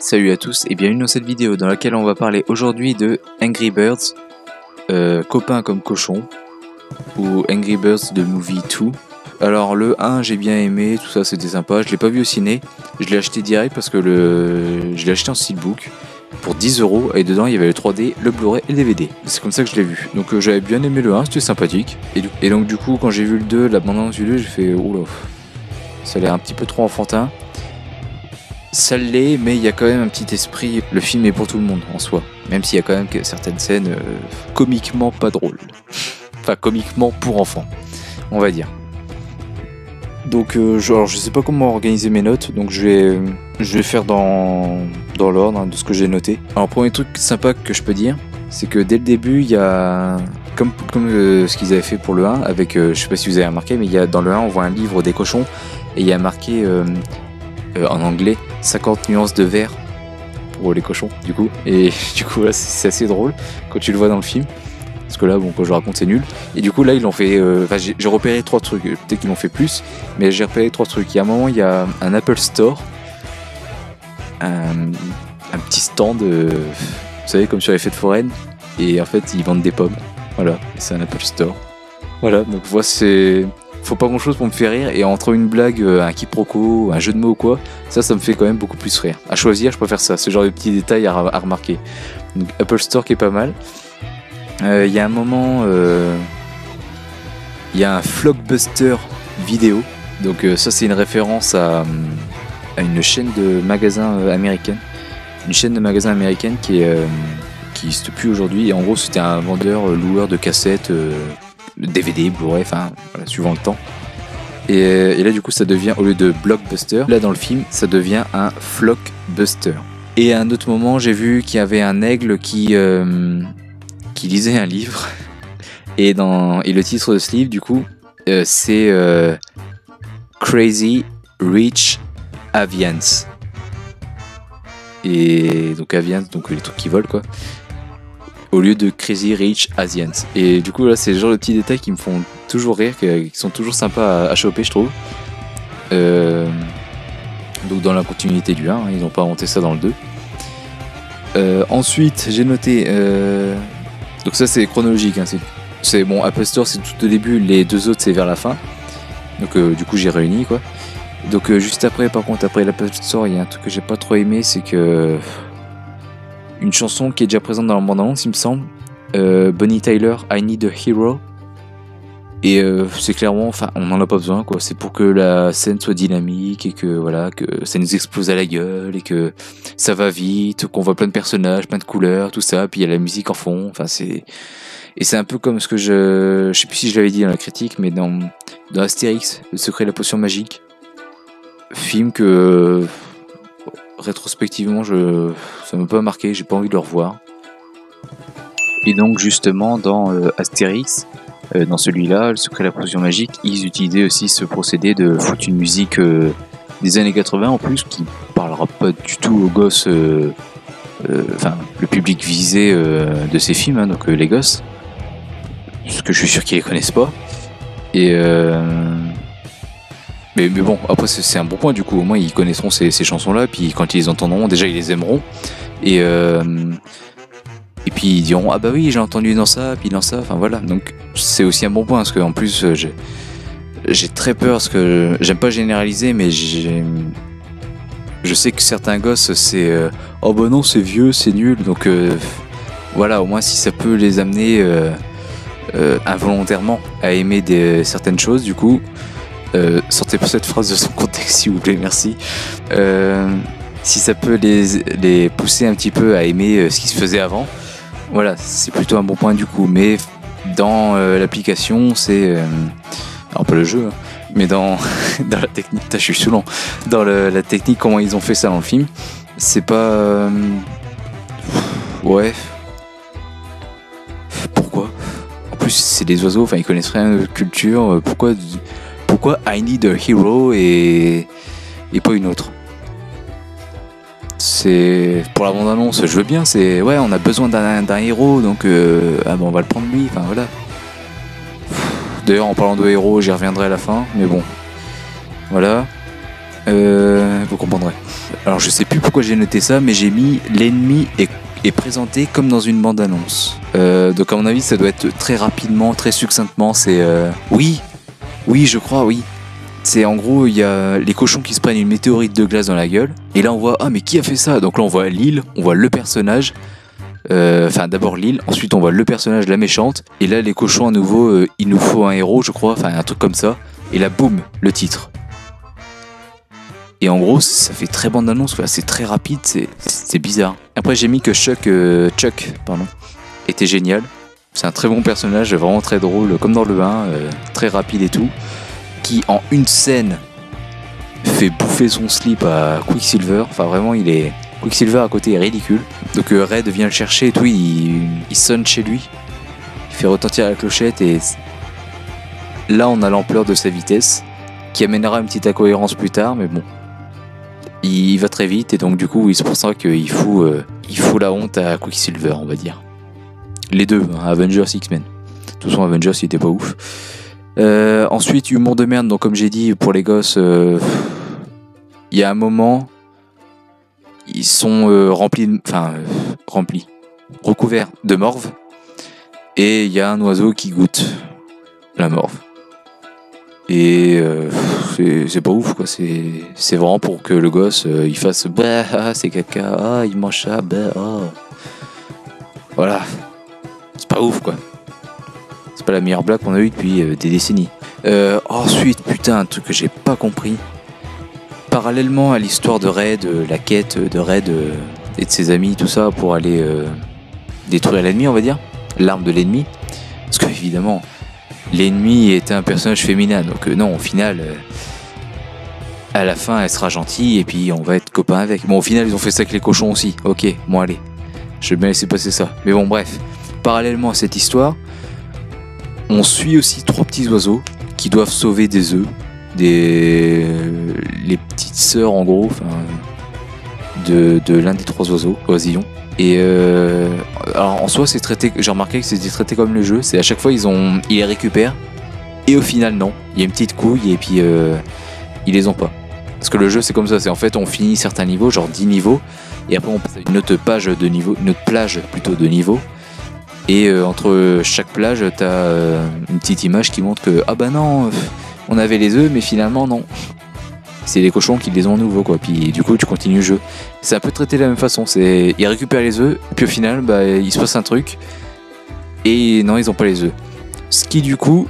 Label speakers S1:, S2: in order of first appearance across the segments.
S1: Salut à tous et bienvenue dans cette vidéo dans laquelle on va parler aujourd'hui de Angry Birds, Copain comme cochon, ou Angry Birds The Movie 2. Alors le 1 j'ai bien aimé, tout ça c'était sympa, je l'ai pas vu au ciné, je l'ai acheté direct parce que je l'ai acheté en steelbook pour 10€ et dedans il y avait le 3D, le Blu-ray et le DVD. C'est comme ça que je l'ai vu. Donc j'avais bien aimé le 1, c'était sympathique. Et donc du coup quand j'ai vu le 2, la bande-annonce du 2, j'ai fait oula, ça a l'air un petit peu trop enfantin. Ça l'est, mais il y a quand même un petit esprit. Le film est pour tout le monde en soi, même s'il y a quand même certaines scènes comiquement pas drôles. Enfin, comiquement pour enfants, on va dire. Donc, alors, je sais pas comment organiser mes notes, donc je vais faire dans l'ordre de ce que j'ai noté. Alors, premier truc sympa que je peux dire, c'est que dès le début, il y a comme ce qu'ils avaient fait pour le 1, avec, je sais pas si vous avez remarqué, mais dans le 1, on voit un livre des cochons et il y a marqué en anglais 50 nuances de vert pour les cochons du coup, et du coup là c'est assez drôle quand tu le vois dans le film, parce que là bon, quand je raconte c'est nul, et du coup là ils l'ont fait, j'ai repéré 3 trucs, peut-être qu'ils l'ont fait plus, mais j'ai repéré 3 trucs. Il y a un moment, il y a un Apple Store, un petit stand, vous savez, comme sur les fêtes foraines, et en fait ils vendent des pommes, voilà, c'est un Apple Store, voilà. Donc voilà, c'est... faut pas grand chose pour me faire rire, et entre une blague, un quiproquo, un jeu de mots ou quoi, ça me fait quand même beaucoup plus rire. À choisir, je préfère ça, ce genre de petits détails à remarquer. Donc Apple Store qui est pas mal. Il y a un moment, il y a un Flockbuster vidéo, donc ça c'est une référence à une chaîne de magasins américaine. Une chaîne de magasins américaine qui n'existe plus aujourd'hui, et en gros c'était un vendeur loueur de cassettes, DVD, Blu-ray, enfin voilà, suivant le temps. Et là du coup ça devient, au lieu de Blockbuster, là dans le film ça devient un Flockbuster. Et à un autre moment j'ai vu qu'il y avait un aigle qui lisait un livre, et le titre de ce livre du coup c'est Crazy Rich Avians. Et donc Avians, donc les trucs qui volent quoi, au lieu de Crazy Rich Asians. Et du coup là c'est le genre de petits détails qui me font toujours rire, qui sont toujours sympas à choper, je trouve. Donc dans la continuité du 1, hein, ils n'ont pas inventé ça dans le 2. Ensuite j'ai noté, donc ça c'est chronologique, hein, c'est bon, Apple Store c'est tout au début, les deux autres c'est vers la fin. Donc du coup j'ai réuni quoi. Donc juste après, par contre, après l'Apple Store, il y a un truc que j'ai pas trop aimé, c'est que une chanson qui est déjà présente dans la bande-annonce, il me semble, Bonnie Tyler, I Need a Hero, et c'est clairement, enfin, on n'en a pas besoin quoi. C'est pour que la scène soit dynamique et que voilà, que ça nous explose à la gueule et que ça va vite, qu'on voit plein de personnages, plein de couleurs, tout ça. Puis il y a la musique en fond. Enfin c'est un peu comme ce que je sais plus si je l'avais dit dans la critique, mais dans Astérix, le secret de la potion magique, film que rétrospectivement ça m'a pas marqué, j'ai pas envie de le revoir. Et donc justement dans Astérix, dans celui-là, le secret de la potion magique, ils utilisaient aussi ce procédé de foutre une musique des années 80 en plus, qui parlera pas du tout aux gosses, enfin le public visé de ces films, hein, donc les gosses, parce que je suis sûr qu'ils les connaissent pas. Et mais bon, après c'est un bon point du coup, au moins ils connaîtront ces chansons-là, puis quand ils les entendront, déjà ils les aimeront, et puis ils diront ah bah oui j'ai entendu dans ça, puis dans ça, enfin voilà, donc c'est aussi un bon point, parce qu'en plus j'ai très peur, parce que j'aime pas généraliser, mais je sais que certains gosses c'est oh bah non c'est vieux, c'est nul, donc voilà, au moins si ça peut les amener involontairement à aimer certaines choses, du coup sortez pas cette phrase de son contexte s'il vous plaît, merci. Si ça peut les pousser un petit peu à aimer ce qui se faisait avant, voilà, c'est plutôt un bon point du coup. Mais dans l'application, c'est alors pas le jeu, hein, mais dans la technique, je suis saoulant, dans la technique, comment ils ont fait ça dans le film, c'est pas ouais, pourquoi, en plus c'est des oiseaux, enfin ils connaissent rien de culture, pourquoi I Need a Hero et pas une autre. C'est pour la bande-annonce, je veux bien, c'est ouais, on a besoin d'un héros, donc ah bon, on va le prendre lui, enfin voilà. D'ailleurs en parlant de héros, j'y reviendrai à la fin, mais bon, voilà. Vous comprendrez. Alors je sais plus pourquoi j'ai noté ça, mais j'ai mis l'ennemi est présenté comme dans une bande-annonce. Donc à mon avis ça doit être très rapidement, très succinctement. C'est oui, je crois, oui. C'est en gros il y a les cochons qui se prennent une météorite de glace dans la gueule. Et là on voit mais qui a fait ça? Donc là on voit l'île, on voit le personnage. Enfin d'abord l'île, ensuite on voit le personnage, la méchante. Et là les cochons à nouveau, il nous faut un héros je crois, enfin un truc comme ça. Et là boum, le titre. Et en gros, ça fait très bande-annonce, c'est très rapide, c'est bizarre. Après, j'ai mis que Chuck était génial. C'est un très bon personnage, vraiment très drôle, comme dans le 1, très rapide et tout. Qui, en une scène, fait bouffer son slip à Quicksilver. Enfin, vraiment, Quicksilver à côté est ridicule. Donc, Red vient le chercher et tout, il sonne chez lui. Il fait retentir la clochette et là, on a l'ampleur de sa vitesse, qui amènera une petite incohérence plus tard, mais bon. Il va très vite et donc du coup c'est pour ça qu'il fout la honte à Quicksilver, on va dire. Les deux, hein, Avengers, X-Men. De toute façon Avengers il était pas ouf. Ensuite humour de merde, donc comme j'ai dit pour les gosses, il y a un moment ils sont recouverts de morve et il y a un oiseau qui goûte la morve. Et c'est pas ouf quoi, c'est vraiment pour que le gosse il fasse bah ah, c'est caca, ah il mange ça, bah ah. Voilà, c'est pas ouf quoi. C'est pas la meilleure blague qu'on a eue depuis des décennies. Ensuite, putain, un truc que j'ai pas compris. Parallèlement à l'histoire de Red, la quête de Red et de ses amis, tout ça, pour aller détruire l'ennemi, on va dire, l'arme de l'ennemi. Parce que évidemment, l'ennemi était un personnage féminin, donc non, au final, à la fin, elle sera gentille et puis on va être copains avec. Bon, au final, ils ont fait ça avec les cochons aussi. Ok, bon, allez, je vais bien laisser passer ça. Mais bon, bref, parallèlement à cette histoire, on suit aussi 3 petits oiseaux qui doivent sauver des œufs, les petites sœurs en gros, de l'un des 3 oisillons. Et alors en soi c'est traité, j'ai remarqué que c'était traité comme le jeu, c'est à chaque fois ils les récupèrent et au final non, il y a une petite couille et puis ils les ont pas. Parce que le jeu c'est comme ça, c'est en fait on finit certains niveaux, genre 10 niveaux, et après on passe à une autre plage de niveau, une autre plage plutôt de niveau. Et entre chaque plage t'as une petite image qui montre que ah bah non, on avait les œufs mais finalement non. C'est les cochons qui les ont nouveau quoi, puis du coup tu continues le jeu. C'est un peu traité de la même façon, c'est ils récupèrent les œufs, puis au final bah il se passe un truc et non ils ont pas les œufs. Ce qui du coup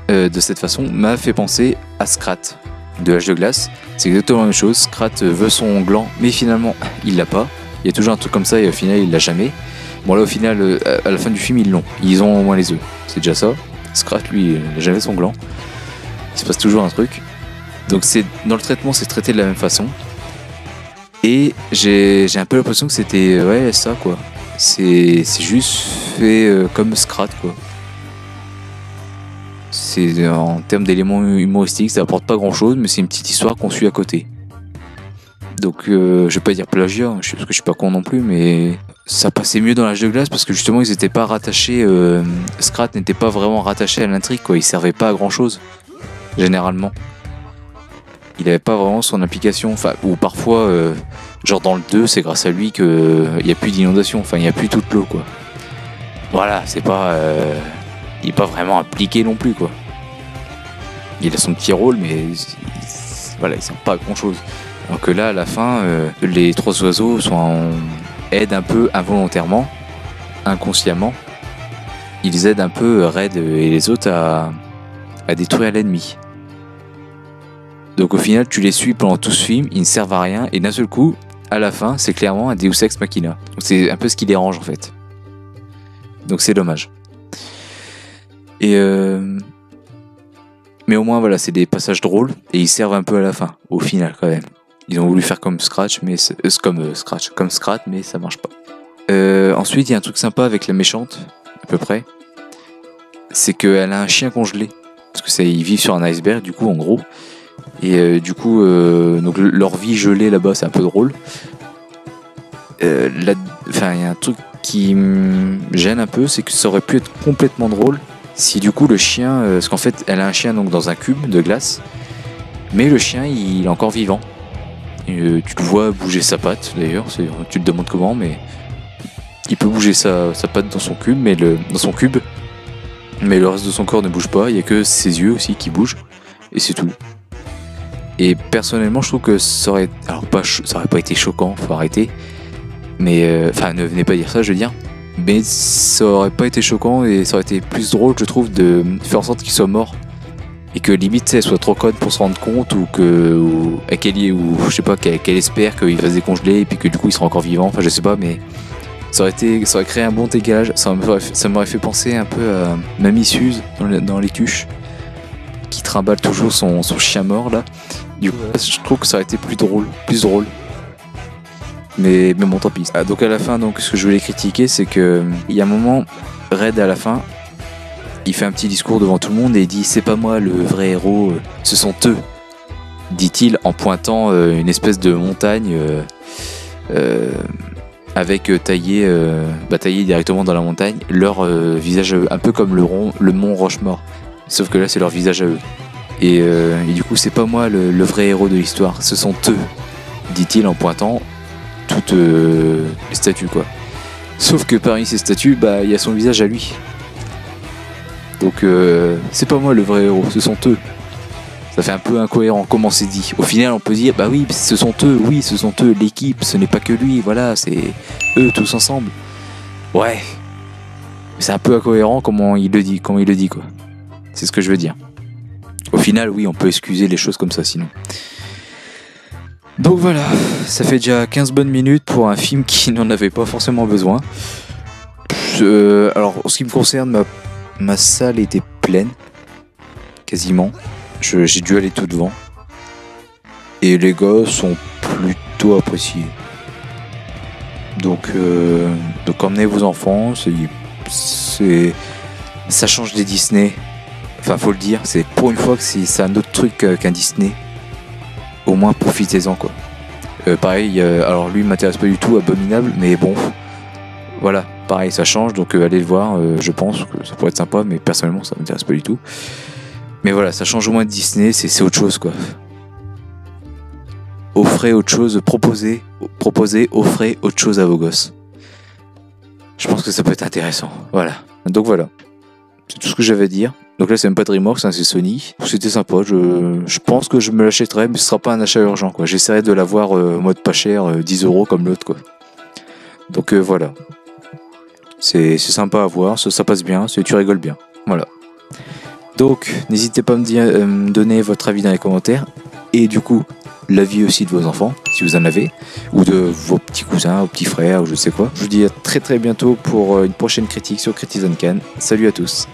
S1: de cette façon m'a fait penser à Scrat de L'Âge de Glace. C'est exactement la même chose, Scrat veut son gland mais finalement il l'a pas. Il y a toujours un truc comme ça et au final il l'a jamais. Bon là au final à la fin du film ils l'ont, ils ont au moins les œufs, c'est déjà ça. Scrat lui il n'a jamais son gland, il se passe toujours un truc. Donc c'est dans le traitement c'est traité de la même façon. Et j'ai un peu l'impression que c'était ouais ça quoi. C'est juste fait comme Scrat quoi. C'est en termes d'éléments humoristiques ça apporte pas grand chose, mais c'est une petite histoire qu'on suit à côté. Donc je vais pas dire plagiat, parce que je suis pas con non plus, mais ça passait mieux dans L'Âge de Glace parce que justement ils étaient pas rattachés, Scrat n'était pas vraiment rattaché à l'intrigue quoi, il servait pas à grand chose généralement. Il avait pas vraiment son implication, ou parfois genre dans le 2 c'est grâce à lui que il y a plus d'inondation, il y a plus toute l'eau quoi. Voilà, c'est pas il est pas vraiment impliqué non plus quoi. Il a son petit rôle mais voilà, il sert pas à grand chose. Alors que là à la fin les 3 oiseaux aident un peu involontairement, inconsciemment. Ils aident un peu Red et les autres à détruire l'ennemi. Donc au final tu les suis pendant tout ce film, ils ne servent à rien et d'un seul coup à la fin c'est clairement un Deus Ex Machina. Donc c'est un peu ce qui dérange en fait. Donc c'est dommage. Et mais au moins voilà, c'est des passages drôles et ils servent un peu à la fin au final quand même. Ils ont voulu faire comme Scratch mais comme Scrat mais ça marche pas. Ensuite il y a un truc sympa avec la méchante à peu près. C'est qu'elle a un chien congelé parce que ils vivent sur un iceberg du coup en gros. Et du coup, donc leur vie gelée là-bas, c'est un peu drôle. Il y a un truc qui me gêne un peu, c'est que ça aurait pu être complètement drôle si du coup le chien, parce qu'en fait, elle a un chien donc dans un cube de glace, Mais le chien, il est encore vivant. Tu le vois bouger sa patte d'ailleurs, tu te demandes comment, mais il peut bouger sa patte dans son cube, mais le reste de son corps ne bouge pas, il n'y a que ses yeux aussi qui bougent, et c'est tout. Et personnellement, je trouve que ça aurait pas été choquant, faut arrêter, mais enfin, ne venez pas dire ça, je veux dire, mais ça aurait pas été choquant et ça aurait été plus drôle, je trouve, de faire en sorte qu'il soit mort. Et que limite elle soit trop conne pour se rendre compte ou je sais pas qu'elle espère qu'il va se décongeler et puis que du coup il sera encore vivant, enfin je sais pas, mais ça aurait créé un bon décalage. Ça m'aurait fait penser un peu à Mamie Suze dans Les Tuches qui trimballe toujours son chien mort là. Du coup je trouve que ça aurait été plus drôle. Mais bon, tant pis. Donc à la fin, donc ce que je voulais critiquer, c'est que il y a un moment, Red à la fin, il fait un petit discours devant tout le monde et il dit: c'est pas moi le vrai héros, ce sont eux, dit-il en pointant une espèce de montagne avec taillé directement dans la montagne leur visage à eux, un peu comme le mont Rochemort, sauf que là c'est leur visage à eux. Et du coup c'est pas moi le vrai héros de l'histoire, ce sont eux, dit-il en pointant toutes les statues quoi. Sauf que parmi ces statues, il y a son visage à lui. Donc c'est pas moi le vrai héros, ce sont eux. Ça fait un peu incohérent, comment c'est dit. Au final on peut dire bah oui ce sont eux, l'équipe, ce n'est pas que lui, voilà, c'est eux tous ensemble. Ouais. C'est un peu incohérent comment il le dit quoi. C'est ce que je veux dire. Au final oui on peut excuser les choses comme ça sinon. Donc voilà, ça fait déjà 15 bonnes minutes pour un film qui n'en avait pas forcément besoin. Alors en ce qui me concerne, ma salle était pleine, quasiment. J'ai dû aller tout devant. Et les gars sont plutôt appréciés. Donc emmenez vos enfants, ça change des Disney. Enfin faut le dire, c'est pour une fois que c'est un autre truc qu'un Disney. Au moins profitez-en quoi. Pareil, alors lui il m'intéresse pas du tout, Abominable, mais bon, voilà, pareil ça change, donc allez le voir, je pense que ça pourrait être sympa, mais personnellement ça m'intéresse pas du tout. Mais voilà, ça change au moins de Disney, c'est autre chose quoi. Offrez autre chose, proposez, offrez autre chose à vos gosses. Je pense que ça peut être intéressant, voilà. Donc voilà, c'est tout ce que j'avais à dire. Donc là c'est même pas DreamWorks, hein, c'est Sony. C'était sympa, je pense que je me l'achèterai, mais ce sera pas un achat urgent quoi. J'essaierai de l'avoir en mode pas cher, 10 € comme l'autre quoi. Donc voilà. C'est sympa à voir, ça passe bien, tu rigoles bien. Voilà. Donc n'hésitez pas à me donner votre avis dans les commentaires. Et du coup, l'avis aussi de vos enfants, si vous en avez. Ou de vos petits cousins, ou petits frères, ou je sais quoi. Je vous dis à très très bientôt pour une prochaine critique sur Critizen Can. Salut à tous.